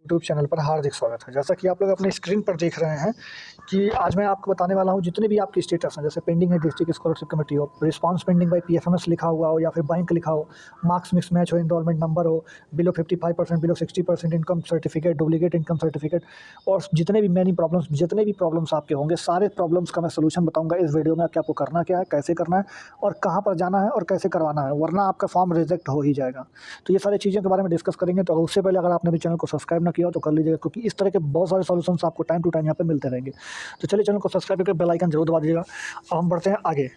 YouTube channel पर हार्दिक स्वागत है। जैसा कि आप लोग अपनी स्क्रीन पर देख रहे हैं कि आज मैं आपको बताने वाला हूं जितने भी आपके स्टेटस हैं, जैसे पेंडिंग है डिस्ट्रिक्ट स्कॉलरशिप कमेटी हो, रिस्पांस पेंडिंग बाय पीएफएमएस लिखा हुआ हो या फिर बैंक लिखा हो, मार्क्स मिसमैच हो, एनरोलमेंट नंबर हो, below 55%, below 60% income certificate, duplicate income certificate और जितने भी प्रॉब्लम्स आपके होंगे, सारे प्रॉब्लम्स का मैं सोल्यूशन बताऊंगा इस वीडियो में कि आपको करना क्या है, कैसे करना है और कहाँ पर जाना है और कैसे करवाना है, वरना आपका फॉर्म रिजेक्ट हो ही जाएगा। तो ये सारी चीज़ों के बारे में डिस्कस करेंगे। तो उससे पहले अगर आपने भी चैनल को सब्सक्राइब ना किया हो तो कर लीजिएगा, क्योंकि इस तरह के बहुत सारे सॉल्यूशंस आपको टाइम टू टाइम यहाँ पे मिलते रहेंगे। तो चलिए चैनल को सब्सक्राइब करके बेल आइकन जरूर दबा दीजिएगा। अब हम बढ़ते हैं आगे।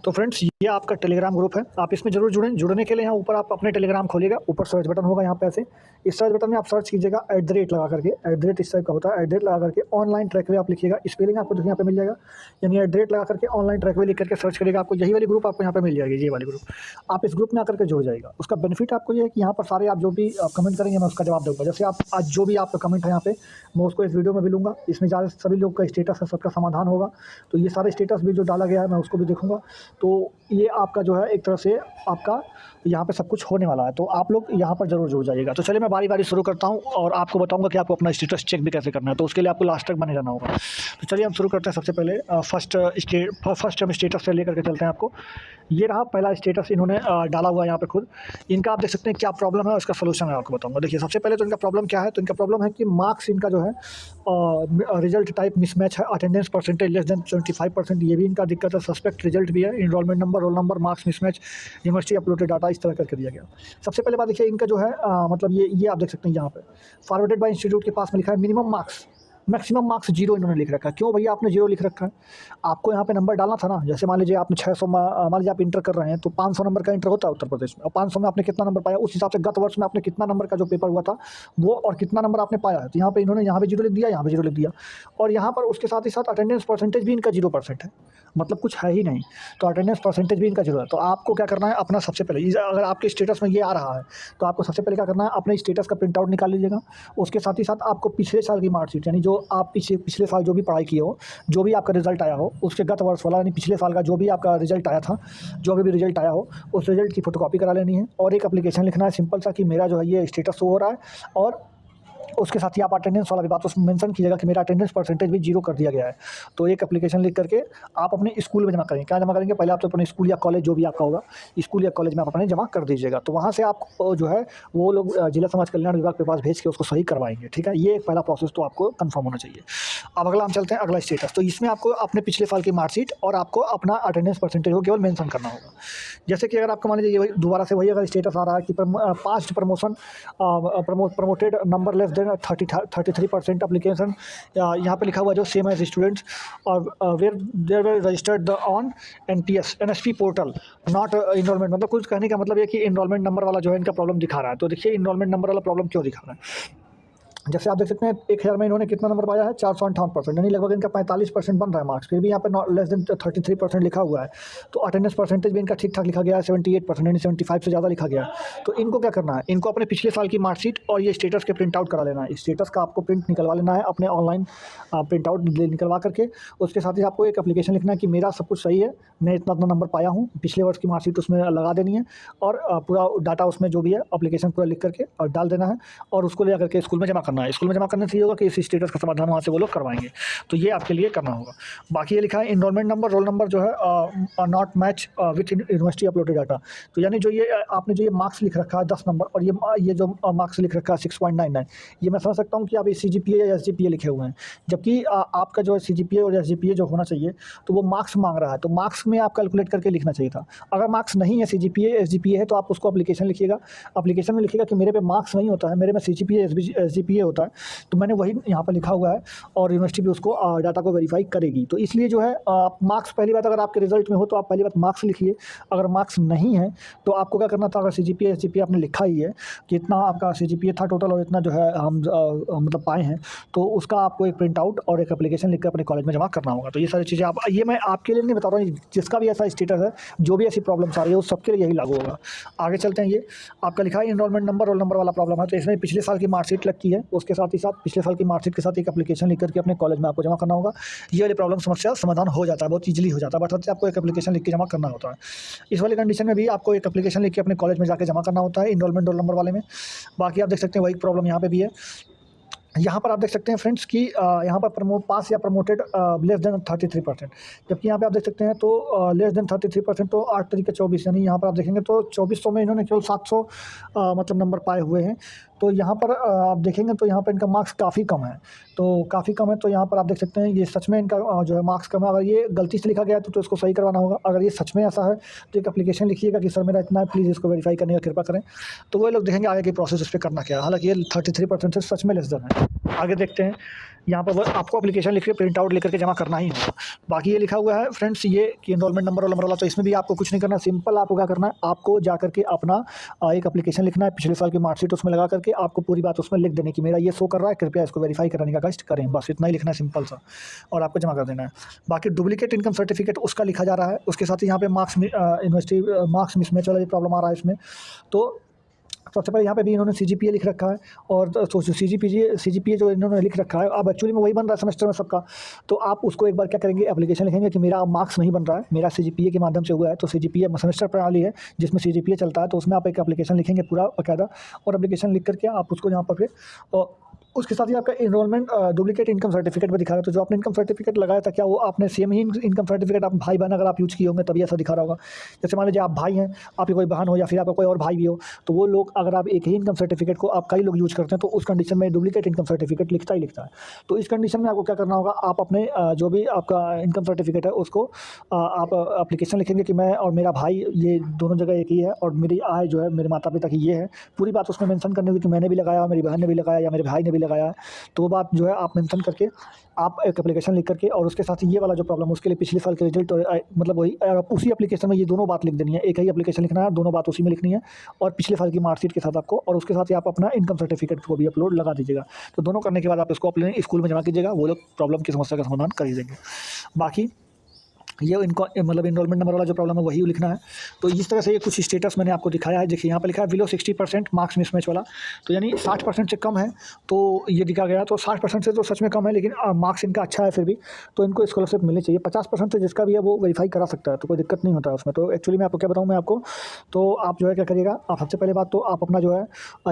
तो फ्रेंड्स, ये आपका टेलीग्राम ग्रुप है, आप इसमें जरूर जुड़ें। जुड़ने के लिए यहाँ ऊपर आप अपने टेलीग्राम खोलिएगा, ऊपर सर्च बटन होगा यहाँ पे ऐसे, इस सर्च बटन में आप सर्च कीजिएगा @ लगा करके, @ इस टाइप का होता है, @ लगा करके ऑनलाइन ट्रैकवे आप लिखिएगा, स्पेलिंग आपको यहाँ पे मिल जाएगा, यानी @ लगा करके ऑनलाइन ट्रैकवे लिख करके सर्च करिएगा, आपको यही वाली ग्रुप आपको यहाँ पे मिल जाएगी, ये वाली ग्रुप। आप इस ग्रुप में आकर के जुड़ जाएगा। उसका बेनिफिट आपको ये है कि यहाँ पर सारे आप जो भी कमेंट करेंगे मैं उसका जवाब दूँगा। जैसे आप आज जो भी आपका कमेंट है यहाँ पे मैं उसको इस वीडियो में भी लूँगा। इसमें ज़्यादा सभी लोग का स्टेटस है, सबका समाधान होगा। तो ये सारे स्टेटस भी जो डाला गया है मैं उसको भी देखूँगा। तो ये आपका जो है एक तरह से आपका यहाँ पे सब कुछ होने वाला है, तो आप लोग यहाँ पर जरूर जुड़ जाइएगा। तो चलिए मैं बारी बारी शुरू करता हूँ और आपको बताऊंगा कि आपको अपना स्टेटस चेक भी कैसे करना है। तो उसके लिए आपको लास्ट तक बने रहना होगा। तो चलिए हम शुरू करते हैं। सबसे पहले फर्स्ट हम स्टेटस से लेकर के चलते हैं आपको। ये रहा पहला स्टेटस इन्होंने डाला हुआ है यहाँ पे खुद। इनका आप देख सकते हैं क्या प्रॉब्लम है, उसका सोल्यूशन मैं आपको बताऊंगा। देखिए सबसे पहले तो इनका प्रॉब्लम क्या है, तो इनका प्रॉब्लम है कि मार्क्स इनका जो है रिजल्ट टाइप मिसमैच है, अटेंडेंस परसेंटेज लेस देन 75%, ये भी इनका दिक्कत है। सस्पेक्ट रिजल्ट भी है, enrolment number, roll number, marks mismatch, university uploaded data इस तरह करके दिया गया। सबसे पहले बात देखिए इनका जो है मतलब ये आप देख सकते हैं यहाँ पे फॉरवर्डेड बाय इंस्टीट्यूट के पास में लिखा है मिनिमम मार्क्स, मैक्सिमम मार्क्स 0 इन्होंने लिख रखा है। क्यों भैया आपने 0 लिख रखा है? आपको यहाँ पे नंबर डालना था ना। जैसे मान लीजिए आपने 600 मान लीजिए आप इंटर कर रहे हैं तो 500 नंबर का इंटर होता है उत्तर प्रदेश में, और 500 में आपने कितना नंबर पाया, उस हिसाब से गत वर्ष में आपने कितना नंबर का जो पेपर हुआ था वो और कितना नंबर आपने पाया है। तो यहाँ पे इन्होंने यहाँ पे 0 लिख दिया, यहाँ पे 0 लिख दिया, और यहाँ पर उसके साथ ही साथ अटेंडेंस परसेंटेज भी इनका 0% है, मतलब कुछ है ही नहीं। तो अटेंडेंस परसेंटेज भी इनका 0 है। तो आपको क्या करना है, अपना सबसे पहले अगर आपके स्टेटस में ये आ रहा है तो आपको सबसे पहले क्या करना है, अपने स्टेटस का प्रिंट आउट निकाल लीजिएगा। उसके साथ ही साथ आपको पिछले साल की मार्कशीट, यानी जो आप पिछले साल जो भी पढ़ाई किए हो, जो भी आपका रिजल्ट आया हो उसके गत वर्ष वाला, यानी पिछले साल का जो भी आपका रिजल्ट आया था, जो भी रिजल्ट आया हो उस रिजल्ट की फोटोकॉपी करा लेनी है, और एक एप्लीकेशन लिखना है सिंपल सा कि मेरा जो है ये स्टेटस शो हो रहा है, और उसके साथ ही आप अटेंडेंस वाला भी बात उसमें मेंशन कीजिएगा कि मेरा अटेंडेंस परसेंटेज भी 0 कर दिया गया है। तो एक एप्लीकेशन लिख करके आप अपने स्कूल में जमा करेंगे। क्या जमा करेंगे, पहले आप तो अपने स्कूल या कॉलेज जो भी आपका होगा, स्कूल या कॉलेज में आप अपने जमा कर दीजिएगा। तो वहाँ से आप जो है वो लोग जिला समाज कल्याण विभाग के पास भेज के उसको सही करवाएंगे। ठीक है, ये एक पहला प्रोसेस तो आपको कन्फर्म होना चाहिए। अब अगला हम चलते हैं, अगला स्टेटस। तो इसमें आपको अपने पिछले साल की मार्कशीट और आपको अपना अटेंडेंस परसेंटेज को केवल मेंशन करना होगा। जैसे कि अगर आपको मान लीजिए दोबारा से वही अगर स्टेटस आ रहा है कि past promotion promoted number less than 33% application, यहाँ पे लिखा हुआ जो सेम एज स्टूडेंट्स और where there were registered on NSP portal not enrolment, मतलब कुछ कहने का मतलब ये कि इनरोलमेंट नंबर वाला जो है इनका प्रॉब्लम दिखा रहा है। तो देखिए इनरोलमेंट नंबर वाला प्रॉब्लम क्यों दिखा रहा है। जैसे आप देख सकते हैं 1000 में इन्होंने कितना नंबर पाया है, 458%, यानी लगभग इनका 45% बन रहा है मार्क्स। फिर भी यहाँ पे लेस देन 33% लिखा हुआ है। तो अटेंडेंस परसेंटेज भी इनका ठीक ठाक लिखा गया है, 78%, यानी 75 से ज़्यादा लिखा गया है। तो इनको क्या करना है, इनको अपने पिछले साल की मार्कशीट और ये स्टेटस के प्रिंट आउट करा लेना है। स्टेटस का आपको प्रिंट निकलवा लेना है अपने ऑनलाइन प्रिंट आउट निकलवा करके। उसके साथ ही आपको एक एप्लीकेशन लिखना है कि मेरा सब कुछ सही है, मैं इतना इतना नंबर पाया हूँ, पिछले वर्ष की मार्कशीट उसमें लगा देनी है, और पूरा डाटा उसमें जो भी है एप्लीकेशन पूरा लिख करके और डाल देना है, और उसको ले करके स्कूल में जमा करना है। स्कूल में जमा करने से ये होगा कि इस स्टेटस का समाधान वहाँ से वो लोग करवाएंगे। तो ये आपके लिए करना होगा। बाकी ये लिखा है इनरोलमेंट नंबर, रोल नंबर जो है not match with university uploaded data. तो यानी जो ये आपने जो ये मार्क्स लिख रखा है 10 नंबर, और ये जो मार्क्स लिख रखा है 6.99, ये मैं समझ सकता हूँ कि आप ये CGPA या SGPA लिखे हुए हैं, जबकि आपका जो है CGPA और SGPA जो होना चाहिए तो वो मार्क्स मांग रहा है। तो मार्क्स में आप कैलकुलेट करके लिखना चाहिए था। अगर मार्क्स नहीं है, CGPA SGPA है, तो आप उसको एप्लीकेशन लिखिएगा। एप्लीकेशन में लिखिएगा कि मेरे पे मार्क्स नहीं होता है, मेरे में CGPA SGPA होता है, तो मैंने वही यहाँ पर लिखा हुआ है, और यूनिवर्सिटी भी उसको डाटा को वेरीफाई करेगी। तो इसलिए जो है मार्क्स, पहली बात अगर आपके रिजल्ट में हो तो आप पहली बात मार्क्स लिखिए। अगर मार्क्स नहीं है तो आपको क्या करना था, अगर CGPA SGPA आपने लिखा ही है कि इतना आपका CGPA था टोटल और इतना जो है हम मतलब पाए हैं, तो उसका आपको एक प्रिंट आउट और एक एप्लीकेशन लिखकर अपने कॉलेज में जमा करना होगा। तो ये सारी चीज़ें आप, ये मैं आपके लिए नहीं बता रहा हूँ, जिसका भी ऐसा स्टेटस है, जो भी ऐसी प्रॉब्लम्स आ रही है उस सबके लिए यही लागू होगा। आगे चलते हैं। ये आपका लिखा है इनरोलमेंट नंबर, रोल नंबर वाला प्रॉब्लम है, तो इसमें पिछले साल की मार्कशीट लगती है, उसके साथ ही साथ पिछले साल की मार्कशीट के साथ एक एप्लीकेशन लिख करके अपने कॉलेज में आपको जमा करना होगा। ये वाली प्रॉब्लम समस्या समाधान हो जाता है, बहुत ईजिली हो जाता है, बट आपको एक एप्लीकेशन लिख के जमा करना होता है। इस वाली कंडीशन में भी आपको एक एप्लीकेशन लिख के अपने कॉलेज में जाकर जमा करना होता है इनरोलमेंट रोल नंबर वाले में। बाकी आप देख सकते हैं वही प्रॉब्लम यहाँ पे भी है। यहाँ पर आप देख सकते हैं फ्रेंड्स कि यहाँ पर पास या प्रमोटेड लेस देन 33%, जबकि यहाँ पे आप देख सकते हैं तो लेस देन 33%, तो 8 तरीके 24, यानी यहाँ पर आप देखेंगे तो 2400 में इन्होंने केवल 700 मतलब नंबर पाए हुए हैं। तो यहाँ पर आप देखेंगे तो यहाँ पर इनका मार्क्स काफ़ी कम है, तो काफ़ी कम है। तो यहाँ पर आप देख सकते हैं ये सच में इनका जो है मार्क्स कम है। अगर ये गलती से लिखा गया है तो इसको सही करवाना होगा। अगर ये सच में ऐसा है तो एक एप्लीकेशन लिखिएगा कि सर मेरा इतना है, प्लीज़ इसको वेरीफाई करने का कृपा करें। तो वो लोग देखेंगे आगे की प्रोसेस इस पर करना क्या है। हालांकि ये 33% से सच में लेस देन है। आगे देखते हैं, यहाँ पर बस आपको एप्लीकेशन लिख के प्रिंट आउट लेकर के जमा करना ही होगा। बाकी ये लिखा हुआ है फ्रेंड्स ये कि एनरोलमेंट नंबर वाला, तो इसमें भी आपको कुछ नहीं करना, सिंपल आपको क्या करना है, आपको जा करके अपना एक एप्लीकेशन लिखना है, पिछले साल की मार्कशीट उसमें लगा करके आपको पूरी बात उसमें लिख देने की मेरा ये शो कर रहा है, कृपया इसको वेरीफाई कराने का कष्ट करें। बस इतना ही लिखना है सिंपल सा, और आपको जमा कर देना है। बाकी डुप्लीकेट इनकम सर्टिफिकेट उसका लिखा जा रहा है। उसके साथ ही यहाँ पे यूनिवर्सिटी मार्क्स मिसमैच वाला ये प्रॉब्लम आ रहा है इसमें। तो सबसे पहले यहाँ पे भी इन्होंने सीजीपीए लिख रखा है, और तो सीजीपीए जो इन्होंने लिख रखा है, अब एक्चुअली में वही बन रहा है सेमेस्टर में सबका। तो आप उसको एक बार क्या करेंगे, एप्लीकेशन लिखेंगे कि मेरा मार्क्स नहीं बन रहा है, मेरा सीजीपीए के माध्यम से हुआ है। तो सीजीपीए सेमेस्टर प्रणाली है जिसमें सीजीपीए चलता है, तो उसमें आप एक एप्लीकेशन लिखेंगे पूरा बाकायदा, और एप्लीकेशन लिख करके आप उसको यहाँ पर फिर उसके साथ ही आपका एनरोलमेंट डुप्लीकेट इनकम सर्टिफिकेट भी दिखा रहा है। तो जो आपने इनकम सर्टिफिकेट लगाया था, क्या वो आपने सेम ही इनकम सर्टिफिकेट आप भाई बहन अगर आप यूज़ किए होंगे तभी ऐसा दिखा रहा होगा। जैसे मान लीजिए आप भाई हैं, आपकी कोई बहन हो या फिर आपका कोई और भाई भी हो, तो वो लोग अगर आप एक ही इनकम सर्टिफिकेट को आप कई लोग यूज़ करते हैं तो उस कंडीशन में डुप्लीकेट इनकम सर्टिफिकेट लिखता ही लिखता है। तो इस कंडीशन में आपको क्या करना होगा, आप अपने जो भी आपका इनकम सर्टिफिकेट है उसको आप एप्लीकेशन लिखेंगे कि मैं और मेरा भाई ये दोनों जगह एक ही है, और मेरी आय जो है मेरे माता पिता की ये है। पूरी बात उसमें मेंशन करनी होगी कि मैंने भी लगाया, मेरी बहन ने भी लगाया, या मेरे भाई ने भी लगाया है। तो वो बात जो है आप मेंशन करके आप एक एप्लीकेशन लिख करके, और उसके साथ ही ये वाला जो प्रॉब्लम उसके लिए पिछले साल के रिजल्ट मतलब वही उसी एप्लीकेशन में ये दोनों बात लिख देनी है। एक ही एप्लीकेशन लिखना है, दोनों बात उसी में लिखनी है, और पिछले साल की मार्कशीट के साथ आपको, और उसके साथ ही आप अपना इनकम सर्टिफिकेट को भी अपलोड लगा दीजिएगा। तो दोनों करने के बाद आप इसको अपने स्कूल में जमा कीजिएगा, वो लोग प्रॉब्लम की समस्या का समाधान कर ही देंगे। बाकी ये इनको मतलब एनरोलमेंट नंबर वाला जो प्रॉब्लम है वही लिखना है। तो इस तरह से ये कुछ स्टेटस मैंने आपको दिखाया है। देखिए यहाँ पे लिखा है बिलो 60% मार्क्स मिसमैच वाला, तो यानी 60% से कम है, तो ये दिखा गया। तो 60% से तो सच में कम है, लेकिन मार्क्स इनका अच्छा है फिर भी, तो इनको स्कॉलरशिप मिलनी चाहिए। 50% से जिसका भी है वो वेरीफाई करा सकता है, तो कोई दिक्कत नहीं होता है उसमें। तो एक्चुअली मैं आपको क्या बताऊँ मैं आपको, तो आप जो है क्या करिएगा, आप सबसे पहले बात तो आप अपना जो है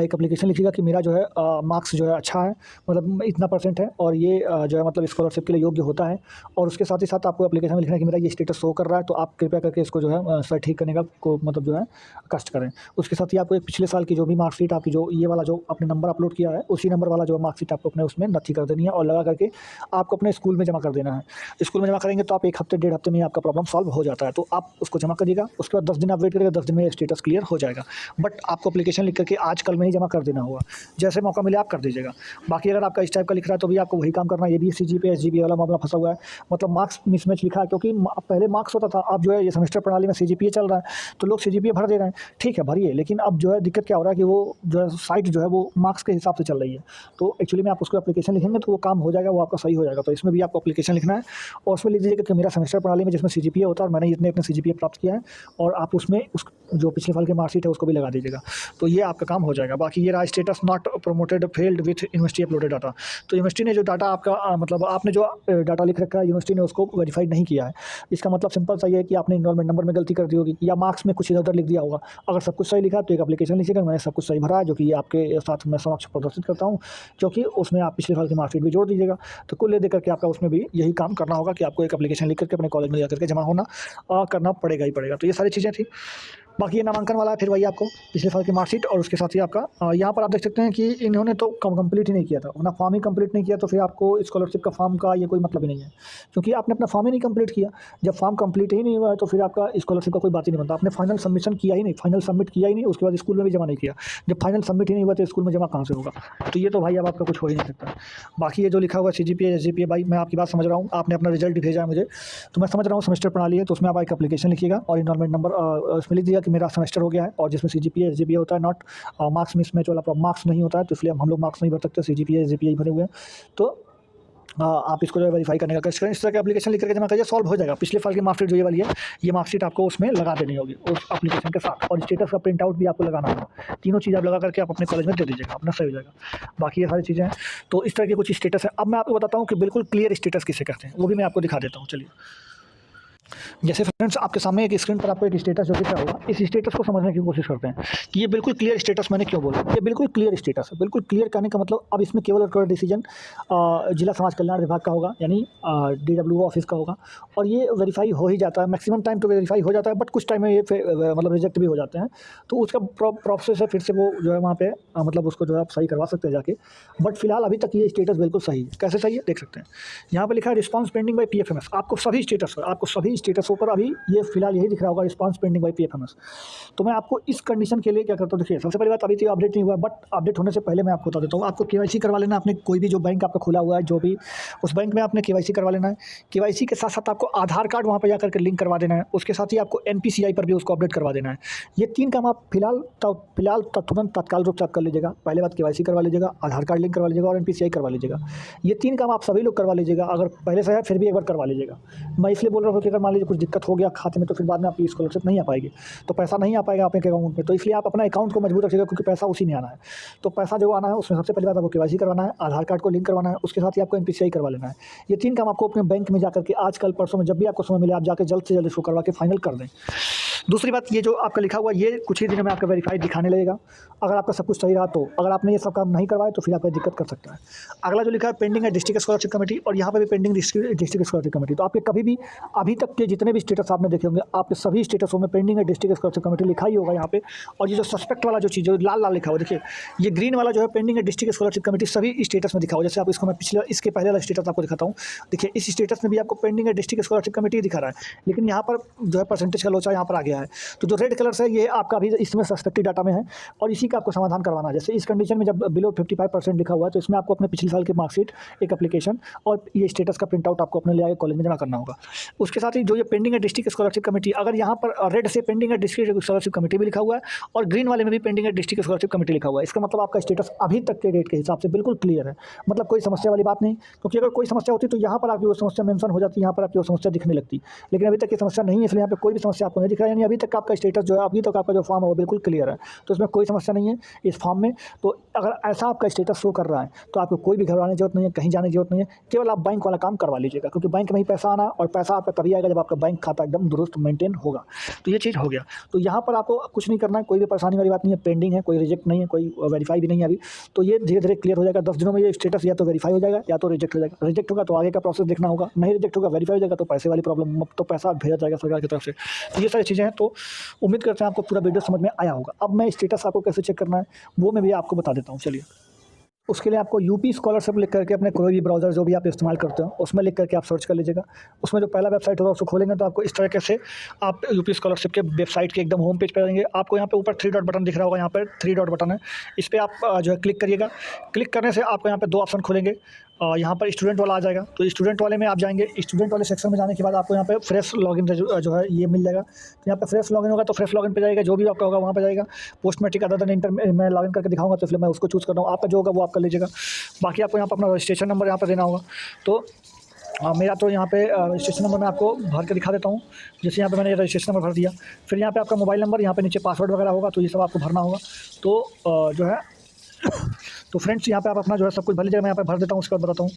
एक एप्लीकेशन लिखिएगा कि मेरा जो है मार्क्स जो है अच्छा है, मतलब इतना % है, और ये जो है मतलब स्कॉलरशिप के लिए योग्य होता है। और उसके साथ ही साथ आपको एप्लीकेशन में लिखना है कि मेरा ये स्टेटस शो कर रहा है, तो आप कृपया करके इसको जो है सर ठीक करने का को मतलब जो है कष्ट करें। उसके साथ ही आपको एक पिछले साल की जो भी मार्कशीट आपकी जो ये वाला जो आपने नंबर अपलोड किया है उसी नंबर वाला जो मार्कशीट आपको अपने उसमें नथी कर देनी है, और लगा करके आपको अपने स्कूल में जमा कर देना है। स्कूल में जमा करेंगे तो आप 1 हफ्ते 1.5 हफ्ते में आपका प्रॉब्लम सॉल्व हो जाता है। तो आप उसको जमा करिएगा, उसके बाद 10 दिन आप वेट करिएगा, 10 दिन में स्टेटस क्लियर हो जाएगा। बट आपको एप्लीकेशन लिख करके आज कल में ही जमा कर देना होगा, जैसे मौका मिले आप कर दीजिएगा। बाकी अगर आपका इस टाइप का लिख रहा है तो भी आपको वही काम करना है। ये भी सीजीपीए एसजीपीए वाला मामला फंसा हुआ है, मतलब मार्क्स मिसमैच लिखा है, क्योंकि पहले मार्क्स होता था, अब जो है ये सेमेस्टर प्रणाली में सीजीपीए चल रहा है, तो लोग सीजीपीए भर दे रहे हैं। ठीक है भरिए, लेकिन अब जो है दिक्कत क्या हो रहा है कि वो जो है साइट जो है वो मार्क्स के हिसाब से चल रही है। तो एक्चुअली में आप उसको एप्लीकेशन लिखेंगे तो वो काम हो जाएगा, वो आपका सही हो जाएगा। तो इसमें भी आपको एप्लीकेशन लिखना है, और उसमें लिख दीजिएगा कि मेरा सेमेस्टर प्रणाली में जिसमें सीजीपीए होता है और मैंने इतने इतने सीजीपीए प्राप्त किया है, और आप उसमें उस जो पिछले साल की मार्कशीट है उसको भी लगा दीजिएगा। तो ये आपका काम हो जाएगा। बाकी ये रहा status not promoted failed with university uploaded data. तो यूनिवर्सिटी ने जो डाटा आपका मतलब आपने जो डाटा लिख रखा है यूनिवर्सिटी ने उसको वेरीफाइड नहीं किया है। इसका मतलब सिंपल सा ये है कि आपने एनरोलमेंट नंबर में गलती कर दी होगी, या मार्क्स में कुछ इधर उधर लिख दिया होगा। अगर सब कुछ सही लिखा तो एक एप्लीकेशन लिखिएगा मैंने सब कुछ सही भरा है, जो कि आपके साथ मैं समक्ष प्रदर्शित करता हूँ, क्योंकि उसमें आप पिछले साल की मार्कशीट भी जोड़ दीजिएगा। तो कुल लेकर के आपका उसमें भी यही काम करना होगा कि आपको एक एप्लीकेशन लिख करके अपने कॉलेज में जाकर के जमा होना करना पड़ेगा ही पड़ेगा। तो ये सारी चीज़ें थी। बाकी ये नामांकन वाला है, फिर वही आपको पिछले साल की मार्कशीट, और उसके साथ ही आपका यहाँ पर आप देख सकते हैं कि इन्होंने तो कंप्लीट ही नहीं किया था अपना फॉर्म ही कंप्लीट नहीं किया, तो फिर आपको स्कॉलरशिप का फॉर्म का ये कोई मतलब ही नहीं है, क्योंकि आपने अपना फॉर्म ही नहीं कंप्लीट किया। जब फॉर्म कंप्लीट ही नहीं हुआ है तो फिर आपका स्कॉलरशिप का कोई बात ही नहीं बनता। आपने फाइनल सबमिशन किया ही नहीं, फाइनल सबमिट किया ही नहीं, उसके बाद स्कूल में भी जमा नहीं किया। जब फाइनल सबमिट ही नहीं हुआ तो स्कूल में जमा कहाँ से होगा? तो ये तो भाई अब आपका कुछ हो ही नहीं सकता। बाकी ये जो लिखा हुआ सीजीपीए एसजीपीए, भाई मैं आपकी बात समझ रहा हूँ, आपने अपना रिजल्ट भेजा है मुझे, तो मैं समझ रहा हूँ सेमेस्टर प्रणाली है, तो उसमें आप एक एप्लीकेशन लिखिएगा और एनरोलमेंट नंबर उसमें लिख दीजिएगा कि मेरा सेमेस्टर हो गया है, और जिसमें सीजीपीए एसजीपीए होता है, नॉट मार्क्स मिसमैच वाला मार्क्स नहीं होता है, तो इसलिए हम लोग मार्क्स नहीं भर सकते, सीजीपीए एसजीपीए भरे हुए हैं। तो आप इसको जो है वेरीफाई करने का कोशिश करें, इस तरह के एप्लीकेशन लिख करके जमा करिए, सॉल्व हो जाएगा। पिछले साल की मार्कशीट जो ये वाली है, ये मार्कशीट आपको उसमें लगा देनी होगी उस एप्लीकेशन के साथ, और स्टेटस का प्रिंट आउट भी आपको लगाना होगा। तीनों चीज़ आप लगा करके आप अपने कॉलेज में दे दीजिएगा, अपना सही हो जाएगा। बाकी ये सारी चीज़ें हैं। तो इस तरह के कुछ स्टेटस है। अब मैं आपको बताता हूँ कि बिल्कुल क्लियर स्टेटस किसे कहते हैं, वो भी मैं आपको दिखा देता हूँ। चलिए, जैसे फ्रेंड्स आपके सामने एक स्क्रीन पर आपको एक स्टेटस जो दिख रहा होगा, इस स्टेटस को समझने की कोशिश करते हैं कि ये बिल्कुल क्लियर स्टेटस मैंने क्यों बोला। ये बिल्कुल क्लियर स्टेटस है। बिल्कुल क्लियर कहने का मतलब अब इसमें केवल और केवल डिसीजन जिला समाज कल्याण विभाग का होगा, यानी DWO ऑफिस का होगा, और ये वेरीफाई हो ही जाता है। मैक्सिमम टाइम तो वेरीफाई हो जाता है, बट कुछ टाइम में ये मतलब रिजेक्ट भी हो जाते हैं। तो उसका प्रोसेस है, फिर से वो जो है वहाँ पे मतलब उसको जो है आप सही करवा सकते हैं जाके। बट फिलहाल अभी तक ये स्टेटस बिल्कुल सही है। कैसे सही है देख सकते हैं, यहाँ पे लिखा है रिस्पांस पेंडिंग बाय PFMS। आपको सभी स्टेटसों पर अभी ये फिलहाल यही दिख रहा होगा, रिस्पांस पेंडिंग बाय PFMS। तो मैं आपको इस कंडीशन के लिए क्या करता हूँ, देखिए सबसे पहली बात, अभी तो अपडेट नहीं हुआ, बट अपडेट होने से पहले मैं आपको बता देता हूँ। आपको KYC करवा लेना, आपने कोई भी जो बैंक आपका खुला हुआ है, जो भी उस बैंक में आपने KYC करवा लेना है। KYC के साथ साथ आपको आधार कार्ड वहाँ पर जाकर के लिंक करवा देना है। उसके साथ ही आपको NPCI पर भी उसको अपडेट करवा देना है। ये 3 काम आप फिलहाल तुरंत तत्काल रूप से आप कर लीजिएगा। पहले बात KYC करवा लीजिएगा, आधार कार्ड लिंक करवा लीजिएगा और NPCI करवा लीजिएगा। ये 3 काम आप सभी लोग करवा लीजिएगा। अगर पहले से है फिर भी एक बार करवा लीजिएगा। मैं इसलिए बोल रहा हूँ कि अगर मान लीजिए कुछ दिक्कत हो गया खाते में, तो फिर बाद में आपकी स्कॉलरशिप नहीं आ पाएगी, तो पैसा नहीं आ पाएगा आपके अकाउंट में। तो इसलिए आप अपना अकाउंट को मजबूत रखिएगा, क्योंकि पैसा उसी में आना है। तो पैसा जो आना है उसमें सबसे पहली बात आपको KYC करवाना है, आधार कार्ड को लिंक करवाना है, उसके साथ ही आपको NPCI करवा लेना है। ये 3 काम आपको अपने बैंक में जाकर के आज कल परसों में जब भी आपको समय मिले आप जाकर जल्द से जल्द इसको करवा के फाइनल कर दें। दूसरी बात, ये जो आपका लिखा हुआ ये कुछ ही दिनों में आपका वेरीफाइड दिखाने लगेगा। अगर आपका सब कुछ सही रहा तो, अगर आपने ये सब काम नहीं करवाए तो फिर आपको दिक्कत कर सकता है। अगला जो लिखा है पेंडिंग है डिस्ट्रिक्ट स्कॉलरशिप कमेटी, और यहाँ पे भी पेंडिंग डिस्ट्रिक्ट स्कॉलरशिप कमेटी। तो आपके कभी भी अभी तक के जितने भी स्टेटस आपने देखे होंगे, आपके सभी स्टेटसों में पेंडिंग है डिस्ट्रिक्ट स्कॉलरशिप कमेटी लिखा ही होगा यहाँ पे। और ये जो सस्पेक्ट वाला जो चीज़ है लाल लाल लिखा हुआ, देखिए ये ग्रीन वाला जो है पेंडिंग है डिस्ट्रिक्ट स्कॉलरशिप कमेटी सभी स्टेटस में दिखा हुआ। जैसे आप इसको मैं इसके पहले वाला स्टेटस आपको दिखाता हूँ। देखिए इस स्टेटस में भी आपको पेंडिंग है डिस्ट्रिक्ट स्कॉलरशिप कमेटी दिखा रहा है, लेकिन यहाँ पर जो है परसेंटेज का लोचा यहाँ पर आ गया है। तो जो रेड कलर से ये आपका अभी इसमें सस्पेक्टेड डाटा में है, और इसी का आपको समाधान करवाना है। जैसे इस कंडीशन में जब बिलो 55% लिखा हुआ है, तो इसमें आपको अपने पिछले साल की मार्कशीट, एक एप्लीकेशन और ये स्टेटस का प्रिंट आउट आपको अपने ले आके कॉलेज में जमा करना होगा। उसके साथ ही जो ये पेंडिंग है डिस्ट्रिक्ट स्कॉलरशिप कमेटी, अगर यहाँ पर रेड से पेंडिंग है डिस्ट्रिक्ट स्कॉलरशिप कमेटी भी लिखा हुआ है और ग्रीन वाले में भी पेंडिंग है डिस्ट्रिक्ट स्कॉलरशिप कमेटी लिखा हुआ है, इसका मतलब आपका स्टेटस अभी तक के डेट के हिसाब से बिल्कुल क्लियर है। मतलब कोई समस्या वाली बात नहीं, क्योंकि अगर कोई समस्या होती तो यहाँ पर आपकी वो समस्या मेंशन हो जाती, यहाँ पर आपकी वो समस्या दिखने लगती। लेकिन अभी तक ये समस्या नहीं है, इसलिए यहाँ पे कोई भी समस्या आपको नहीं दिख रहा है। यानी अभी तक आपका स्टेटस जो है, अभी तक आपका जो फॉर्म है वो बिल्कुल क्लियर है। तो इसमें कोई समस्या नहीं है इस फॉर्म में। तो अगर ऐसा आपका स्टेटस शो कर रहा है तो आपको कोई भी घबराने की जरूरत नहीं है, कहीं जाने की जरूरत नहीं है। केवल आप बैंक वाला काम करवा लीजिएगा, क्योंकि बैंक में ही पैसा आना, और पैसा आपका तभी आएगा जब आपका बैंक खाता एकदम दुरुस्त मेंटेन होगा। तो ये चीज़ हो गया। तो यहाँ पर आपको कुछ नहीं करना है, कोई भी परेशानी वाली बात नहीं है। पेंडिंग है, कोई रिजेक्ट नहीं है, कोई वेरीफाई भी नहीं है अभी। तो ये धीरे धीरे क्लियर हो जाएगा। 10 दिनों में ये स्टेटस या तो वेरीफाई हो जाएगा या तो रिजेक्ट हो जाएगा। रिजेक्ट होगा तो आगे का प्रोसेस देखना होगा, नहीं रिजेक्ट होगा वेरीफाई हो जाएगा तो पैसे वाली प्रॉब्लम, तो पैसा भेजा जाएगा सरकार की तरफ से। तो ये सारी चीज़ें हैं। तो उम्मीद करते हैं आपको पूरा वीडियो समझ में आया होगा। अब मैं स्टेटस आपको कैसे चेक करना है वो मैं भी आपको बता देता हूँ। चलिए, उसके लिए आपको यूपी स्कॉलरशिप लिख करके अपने कोई भी ब्राउज़र जो भी आप इस्तेमाल करते हो उसमें लिख करके आप सर्च कर लीजिएगा। उसमें जो पहला वेबसाइट होगा उसको खोलेंगे तो आपको इस तरीके से आप यूपी स्कॉलरशिप के वेबसाइट के एकदम होम पेज पर आएंगे। आपको यहाँ पे ऊपर 3 डॉट बटन दिख रहा होगा, यहाँ पर 3 डॉट बटन है, इस पर आप जो है क्लिक करिएगा। क्लिक करने से आपको यहाँ पे 2 ऑप्शन खुलेंगे। यहाँ पर स्टूडेंट वाला आ जाएगा, तो स्टूडेंट वाले में आप जाएंगे। स्टूडेंट वाले सेक्शन में जाने के बाद आपको यहाँ पे फ्रेश लॉगिन जो है ये मिल जाएगा। तो यहाँ पे फ्रेश लॉगिन होगा तो फ्रेश लॉगिन पे जाएगा, जो भी आपका होगा वहाँ पे जाएगा। Post matric other than inter मैं लॉगिन करके दिखाऊंगा, तो इसलिए मैं उसको चूज़ कर रहा हूँ। आपका जो होगा वो आप कर लीजिएगा। बाकी आपको यहाँ पर अपना रजिस्ट्रेशन नंबर यहाँ पर देना होगा। तो मेरा तो यहाँ पे रजिस्ट्रेशन नंबर मैं आपको भर के दिखा देता हूँ। जैसे यहाँ पे मैंने रजिस्ट्रेशन नंबर भर दिया, फिर यहाँ पे आपका मोबाइल नंबर, यहाँ पे नीचे पासवर्ड वगैरह होगा, तो ये सब आपको भरना होगा। तो जो है तो फ्रेंड्स यहाँ पे आप अपना जो है सब कुछ भर लीजिएगा। मैं यहाँ पे भर देता हूँ, उसके बाद बताता हूँ।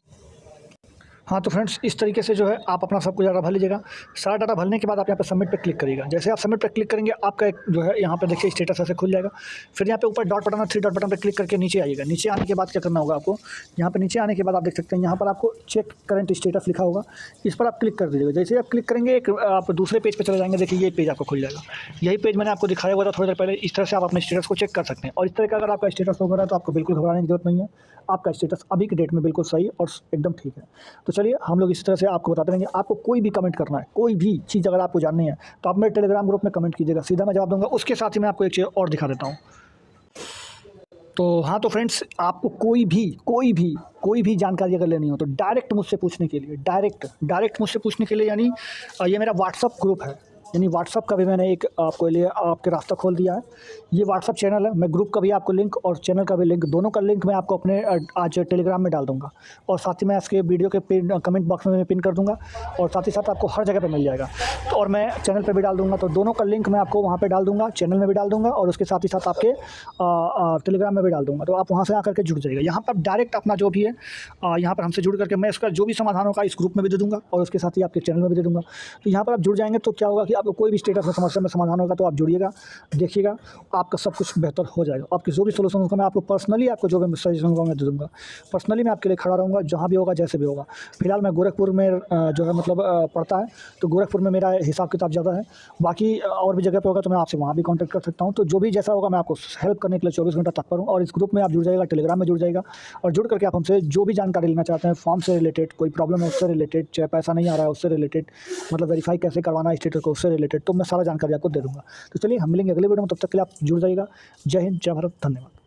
हाँ, तो फ्रेंड्स इस तरीके से जो है आप अपना सब कुछ डाटा भर लीजिएगा। सारा डाटा भरने के बाद आप यहाँ पे सबमिट पे क्लिक करिएगा। जैसे आप सबमिट पे क्लिक करेंगे आपका एक जो है यहाँ पे देखिए स्टेटस ऐसे खुल जाएगा। फिर यहाँ पे ऊपर डॉट बटन है, 3 डॉट बटन पे क्लिक करके नीचे आइएगा। नीचे आने के बाद क्या करना होगा आपको, यहाँ पे नीचे आने के बाद आप देख सकते हैं यहाँ पर आपको चेक करंट स्टेटस लिखा होगा, इस पर आप क्लिक कर दीजिएगा। जैसे आप क्लिक करेंगे एक आप दूसरे पेज पर चले जाएंगे। देखिए ये पेज आपको खुल जाएगा। यही पेज मैंने आपको दिखाया हुआ था थोड़ी देर पहले। इस तरह से आप अपने स्टेटस को चेक कर सकते हैं। और इस तरह का अगर आपका स्टेटस हो रहा है तो आपको बिल्कुल घबराने की जरूरत नहीं है। आपका स्टेटस अभी की डेट में बिल्कुल सही और एकदम ठीक है। तो चलिए हम लोग इस तरह से आपको बताते रहेंगे। आपको कोई भी कमेंट करना है, कोई भी चीज़ अगर आपको जाननी है तो आप मेरे टेलीग्राम ग्रुप में कमेंट कीजिएगा, सीधा मैं जवाब दूंगा। उसके साथ ही मैं आपको एक चीज़ और दिखा देता हूँ। तो हाँ, तो फ्रेंड्स आपको कोई भी जानकारी अगर लेनी हो तो डायरेक्ट मुझसे पूछने के लिए, डायरेक्ट मुझसे पूछने के लिए, यानी ये मेरा व्हाट्सअप ग्रुप है। यानी व्हाट्सअप का भी मैंने एक आपको लिए आपके रास्ता खोल दिया है। ये व्हाट्सअप चैनल है, मैं ग्रुप का भी आपको लिंक और चैनल का भी लिंक, दोनों का लिंक मैं आपको अपने आज टेलीग्राम में डाल दूँगा, और साथ ही मैं इसके वीडियो के पिन कमेंट बॉक्स में मैं पिन कर दूँगा, और साथ ही साथ आपको हर जगह पे मिल जाएगा। तो और मैं चैनल पे भी डाल दूँगा, तो दोनों का लिंक मैं आपको वहाँ पे डाल दूँगा, चैनल में भी डाल दूँगा और उसके साथ ही साथ आपके टेलीग्राम में भी डाल दूँगा। तो आप वहाँ से आकर के जुड़ जाइएगा। यहाँ पर आप डायरेक्ट अपना जो भी है यहाँ पर हमसे जुड़ करके मैं इसका जो भी समाधान होगा इस ग्रुप में भी दे दूँगा और उसके साथ ही आपके चैनल में भी दे दूँगा। तो यहाँ पर आप जुड़ जाएँगे तो क्या होगा कि आपको कोई भी स्टेटस में समस्या में समाधान होगा तो आप जुड़िएगा, देखिएगा, आपका सब कुछ बेहतर हो जाएगा। आपकी जो भी सॉल्यूशन होगा मैं आपको पर्सनली आपको जो भी सजेशन होगा मैं दे दूँगा। पर्सनली मैं आपके लिए खड़ा रहूँगा, जहाँ भी होगा, जैसे भी होगा। फिलहाल मैं गोरखपुर में जो है मतलब पड़ता है, तो गोरखपुर में मेरा हिसाब किताब ज़्यादा है। बाकी और भी जगह पे होगा तो मैं आपसे वहाँ भी कॉन्टैक्ट कर सकता हूँ। तो जो भी जैसा होगा मैं आपको हेल्प करने के लिए 24 घंटा तत्पर हूँ। और इस ग्रुप में आप जुड़ जाइएगा, टेलीग्राम में जुड़ जाइएगा, और जुड़ करके आप हमसे जो भी जानकारी लेना चाहते हैं, फॉर्म से रिलेटेड, कोई प्रॉब्लम है उससे रिलेटेड, चाहे पैसा नहीं आ रहा है उससे रिलेटेड, मतलब वेरीफाई कैसे करवाना है स्टेटस को उससे रिलेटेड, तो मैं सारा जानकारी आपको दे दूँगा। तो चलिए हम मिलेंगे अगले वीडियो में, तब तक के लिए आप जुड़ जाइएगा। जय हिंद, जय भारत, धन्यवाद।